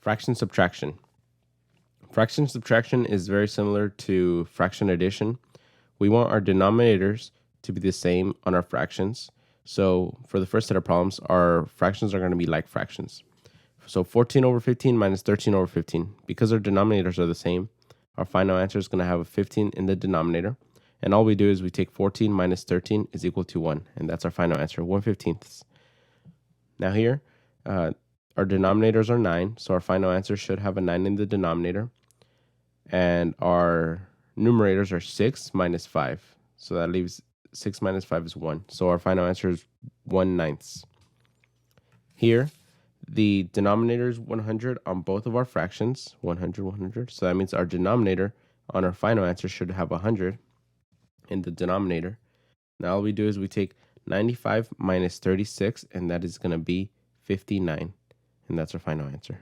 Fraction subtraction. Fraction subtraction is very similar to fraction addition. We want our denominators to be the same on our fractions. So for the first set of problems, our fractions are going to be like fractions. So 14 over 15 minus 13 over 15. Because our denominators are the same, our final answer is going to have a 15 in the denominator. And all we do is we take 14 minus 13 is equal to 1. And that's our final answer, 1/15. Now here, our denominators are 9. So our final answer should have a 9 in the denominator. And our numerators are 6 minus 5. So that leaves 6 minus 5 is 1. So our final answer is 1/9. Here, the denominator is 100 on both of our fractions, 100, 100. So that means our denominator on our final answer should have 100 in the denominator. Now all we do is we take 95 minus 36, and that is going to be 59. And that's our final answer.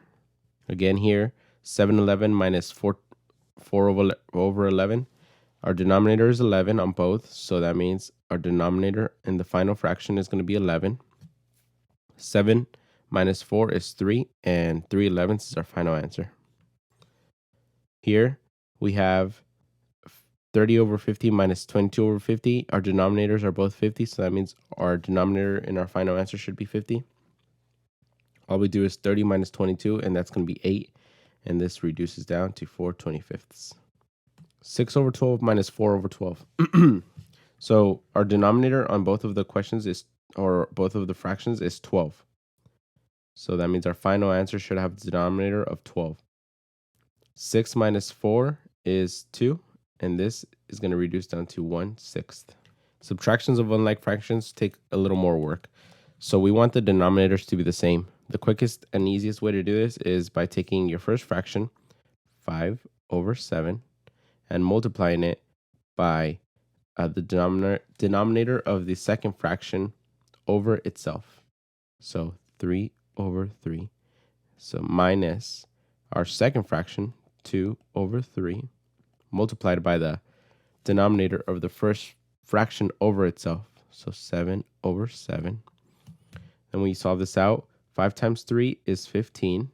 Again here, 711 minus 4 over 11. Our denominator is 11 on both, so that means our denominator in the final fraction is going to be 11. 7 minus 4 is 3, and 3/11 is our final answer. Here we have 30 over 50 minus 22 over 50. Our denominators are both 50, so that means our denominator in our final answer should be 50. All we do is 30 minus 22, and that's going to be 8, and this reduces down to 4/25. 6 over 12 minus 4 over 12. So our denominator on both of the questions is, or both of the fractions is 12. So that means our final answer should have a denominator of 12. 6 minus 4 is 2, and this is going to reduce down to 1/6. Subtractions of unlike fractions take a little more work. So we want the denominators to be the same. The quickest and easiest way to do this is by taking your first fraction, 5 over 7, and multiplying it by the denominator of the second fraction over itself. So 3 over 3. So minus our second fraction, 2 over 3, multiplied by the denominator of the first fraction over itself. So 7 over 7. And when you solve this out, 5 times 3 is 15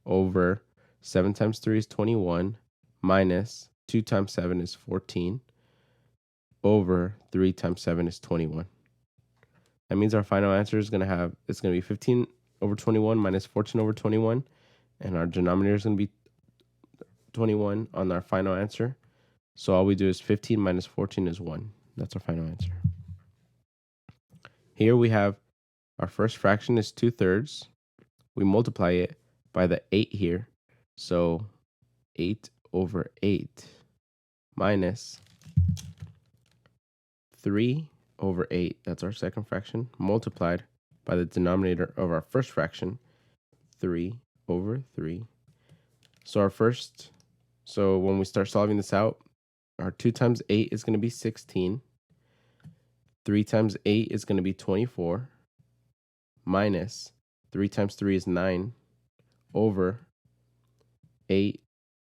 over 7 times 3 is 21 minus 2 times 7 is 14 over 3 times 7 is 21. That means our final answer is going to be 15 over 21 minus 14 over 21, and our denominator is going to be 21 on our final answer. So all we do is 15 minus 14 is 1. That's our final answer. Here we have our first fraction is 2/3. We multiply it by the 8 here. So 8 over 8 minus 3 over 8. That's our second fraction, multiplied by the denominator of our first fraction, 3 over 3. So when we start solving this out, our 2 times 8 is going to be 16. 3 times 8 is going to be 24. Minus 3 times 3 is 9 over 8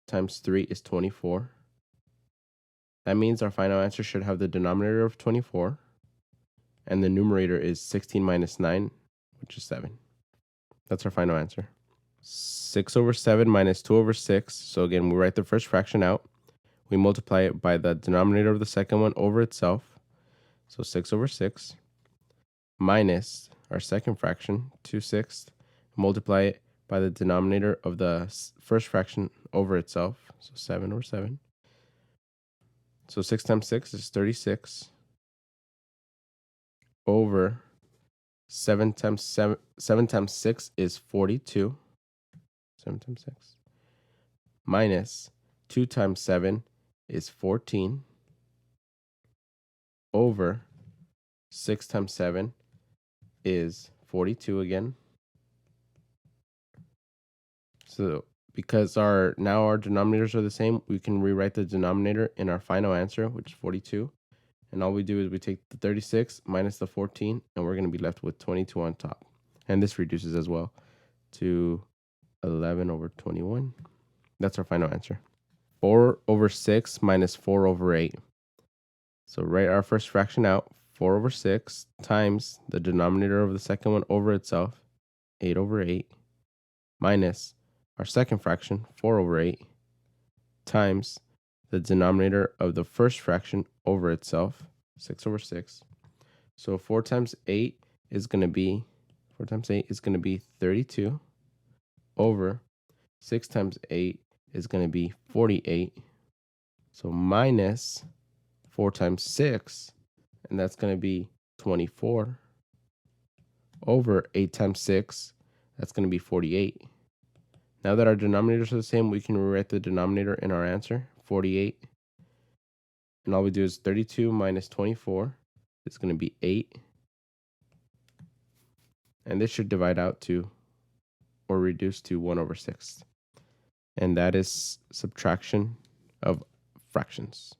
times 3 is 24. That means our final answer should have the denominator of 24, and the numerator is 16 minus 9, which is 7. That's our final answer. 6 over 7 minus 2 over 6. So again, we write the first fraction out. We multiply it by the denominator of the second one over itself. So 6 over 6 minus our second fraction, 2/6. Multiply it by the denominator of the first fraction over itself. So 7 over 7. So 6 times 6 is 36 over 7 times 6 is 42. 7 times 6 minus 2 times 7 is 14 over 6 times 7 is 42 again. So because now our denominators are the same, we can rewrite the denominator in our final answer, which is 42. And all we do is we take the 36 minus the 14, and we're going to be left with 22 on top. And this reduces as well to 11 over 21. That's our final answer. 4 over 6 minus 4 over 8. So write our first fraction out, 4 over 6 times the denominator of the second one over itself, 8 over 8, minus our second fraction, 4 over 8, times the denominator of the first fraction over itself, 6 over 6. So 4 times 8 is going to be 32 over 6 times 8 is going to be 48. So minus 4 times 6, and that's going to be 24 over 8 times 6, that's going to be 48. Now that our denominators are the same, we can rewrite the denominator in our answer, 48. And all we do is 32 minus 24 is going to be 8. And this should divide out to, or reduce to, 1 over 6. And that is subtraction of fractions.